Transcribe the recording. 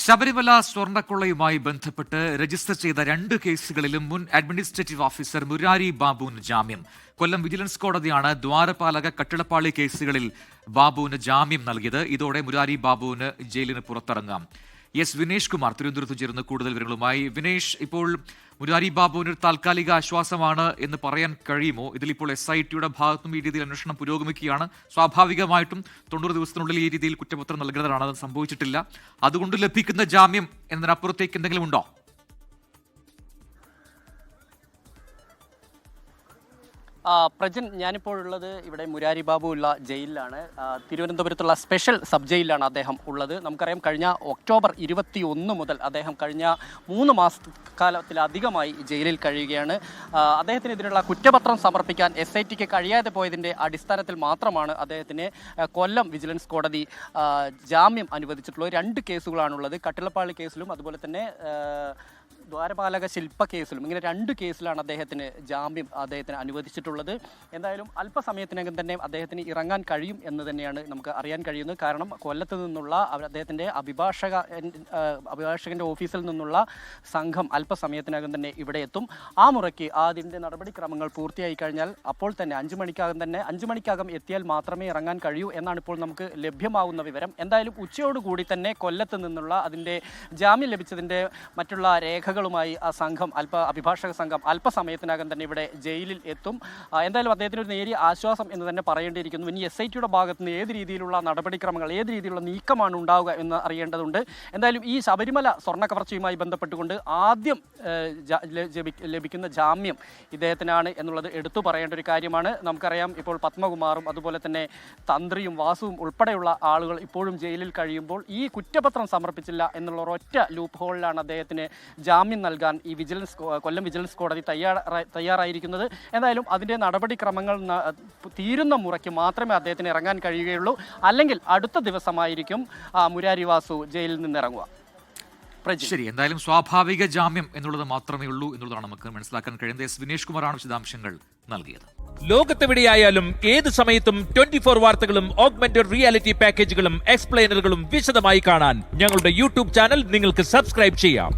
ശബരിമല സ്വർണ്ണക്കൊള്ളയുമായി ബന്ധപ്പെട്ട് രജിസ്റ്റർ ചെയ്ത 2 കേസുകളിലും മുൻ അഡ്മിനിസ്ട്രേറ്റീവ് ഓഫീസർ മുരാരി ബാബുവിന് ജാമ്യം. കൊല്ലം വിജിലൻസ് കോടതിയാണ് ദ്വാരപാലക കട്ടിളപ്പാളി കേസുകളിൽ ബാബുവിന് ജാമ്യം നൽകിയത്. ഇതോടെ മുരാരി ബാബുവിന് ജയിലിന് പുറത്തിറങ്ങാം. എസ് വിനേഷ് കുമാർ തിരുവനന്തപുരത്ത് ചേർന്ന് കൂടുതൽ വിവരങ്ങളുമായി. വിനേഷ്, ഇപ്പോൾ മുരാരി ബാബുവിന് ഒരു താൽക്കാലിക ആശ്വാസമാണ് എന്ന് പറയാൻ കഴിയുമോ? ഇതിലിപ്പോൾ SITയുടെ ഭാഗത്തും ഈ രീതിയിൽ അന്വേഷണം പുരോഗമിക്കുകയാണ്. സ്വാഭാവികമായിട്ടും 90 ദിവസത്തിനുള്ളിൽ ഈ രീതിയിൽ കുറ്റപത്രം നൽകേണ്ടതാണ്. അത് സംഭവിച്ചിട്ടില്ല. അതുകൊണ്ട് ലഭിക്കുന്ന ജാമ്യം എന്നതിനപ്പുറത്തേക്ക് എന്തെങ്കിലും ഉണ്ടോ? പ്രജൻ, ഞാനിപ്പോൾ ഉള്ളത് ഇവിടെ മുരാരി ബാബു ഉള്ള ജയിലിലാണ്. തിരുവനന്തപുരത്തുള്ള സ്പെഷ്യൽ സബ് ജയിലിലാണ് അദ്ദേഹം ഉള്ളത്. നമുക്കറിയാം, കഴിഞ്ഞ ഒക്ടോബർ 21 മുതൽ അദ്ദേഹം കഴിഞ്ഞ 3 മാസക്കാലത്തിലധികമായി ജയിലിൽ കഴിയുകയാണ്. അദ്ദേഹത്തിനെതിരെയുള്ള കുറ്റപത്രം സമർപ്പിക്കാൻ SITക്ക് കഴിയാതെ പോയതിൻ്റെ അടിസ്ഥാനത്തിൽ മാത്രമാണ് അദ്ദേഹത്തിന് കൊല്ലം വിജിലൻസ് കോടതി ജാമ്യം അനുവദിച്ചിട്ടുള്ളത്. 2 കേസുകളാണുള്ളത്. കട്ടിളപ്പാളി കേസിലും അതുപോലെ തന്നെ ദ്വാരപാലക ശില്പ കേസിലും. ഇങ്ങനെ 2 കേസിലാണ് അദ്ദേഹത്തിന് ജാമ്യം അനുവദിച്ചിട്ടുള്ളത്. എന്തായാലും അല്പസമയത്തിനകം തന്നെ അദ്ദേഹത്തിന് ഇറങ്ങാൻ കഴിയും എന്ന് തന്നെയാണ് നമുക്ക് അറിയാൻ കഴിയുന്നത്. കാരണം കൊല്ലത്ത് നിന്നുള്ള അദ്ദേഹത്തിൻ്റെ അഭിഭാഷകൻ്റെ ഓഫീസിൽ നിന്നുള്ള സംഘം അല്പസമയത്തിനകം തന്നെ ഇവിടെ എത്തും. ആ മുറയ്ക്ക് അതിൻ്റെ നടപടിക്രമങ്ങൾ പൂർത്തിയായി കഴിഞ്ഞാൽ അപ്പോൾ തന്നെ 5 മണിക്കകം എത്തിയാൽ മാത്രമേ ഇറങ്ങാൻ കഴിയൂ എന്നാണ് ഇപ്പോൾ നമുക്ക് ലഭ്യമാവുന്ന വിവരം. എന്തായാലും ഉച്ചയോടുകൂടി തന്നെ കൊല്ലത്ത് നിന്നുള്ള അതിൻ്റെ ജാമ്യം ലഭിച്ചതിൻ്റെ മറ്റുള്ള രേഖകളുമായി ആ സംഘം അഭിഭാഷക സംഘം അല്പസമയത്തിനകം തന്നെ ഇവിടെ ജയിലിൽ എത്തും. എന്തായാലും അദ്ദേഹത്തിന് ഒരു നേരിയ ആശ്വാസം എന്ന് തന്നെ പറയേണ്ടിയിരിക്കുന്നു. ഇനി SITയുടെ ഭാഗത്ത് നിന്ന് ഏത് രീതിയിലുള്ള നടപടിക്രമങ്ങൾ, ഏത് രീതിയിലുള്ള നീക്കമാണ് ഉണ്ടാവുക എന്ന് അറിയേണ്ടതുണ്ട്. എന്തായാലും ഈ ശബരിമല സ്വർണ്ണ കവർച്ചയുമായി ബന്ധപ്പെട്ടുകൊണ്ട് ആദ്യം ലഭിക്കുന്ന ജാമ്യം ഇദ്ദേഹത്തിനാണ് എന്നുള്ളത് എടുത്തു പറയേണ്ട ഒരു കാര്യമാണ്. നമുക്കറിയാം, ഇപ്പോൾ പത്മകുമാറും അതുപോലെ തന്നെ തന്ത്രിയും വാസുവും ഉൾപ്പെടെയുള്ള ആളുകൾ ഇപ്പോഴും ജയിലിൽ കഴിയുമ്പോൾ ഈ കുറ്റപത്രം സമർപ്പിച്ചില്ല എന്നുള്ള ഒരൊറ്റ ലൂപ്പ് ഹോളിലാണ് അദ്ദേഹത്തിന് ജാമ്യം നൽകാൻ ഈ കൊല്ലം വിജിലൻസ് കോടതി തയ്യാറായിരിക്കുന്നത്. എന്തായാലും അതിൻ്റെ നടപടിക്രമങ്ങൾ തീരുന്ന മുറയ്ക്ക് മാത്രമേ അദ്ദേഹത്തിന് ഇറങ്ങാൻ കഴിയുകയുള്ളൂ. അല്ലെങ്കിൽ അടുത്ത ദിവസമായിരിക്കും മുരാരി വാസു ജയിലിൽ നിന്ന് ഇറങ്ങുക. ശരി, എന്തായാലും സ്വാഭാവിക ജാമ്യം എന്നുള്ളത് മാത്രമേ ഉള്ളൂ എന്നുള്ളതാണ് നമുക്ക് മനസ്സിലാക്കാൻ കഴിയുന്നത്. എസ് വിനേഷ് കുമാറാണ് വിശദാംശങ്ങൾ നൽകിയത്. ലോകത്തെവിടെയായാലും ഏത് സമയത്തും 24 വാർത്തകളും ഓഗ്മെന്റഡ് റിയാലിറ്റി പാക്കേജുകളും എക്സ്പ്ലെയിനറുകളും വിശദമായി കാണാൻ ഞങ്ങളുടെ YouTube ചാനൽ നിങ്ങൾക്ക് സബ്സ്ക്രൈബ് ചെയ്യാം.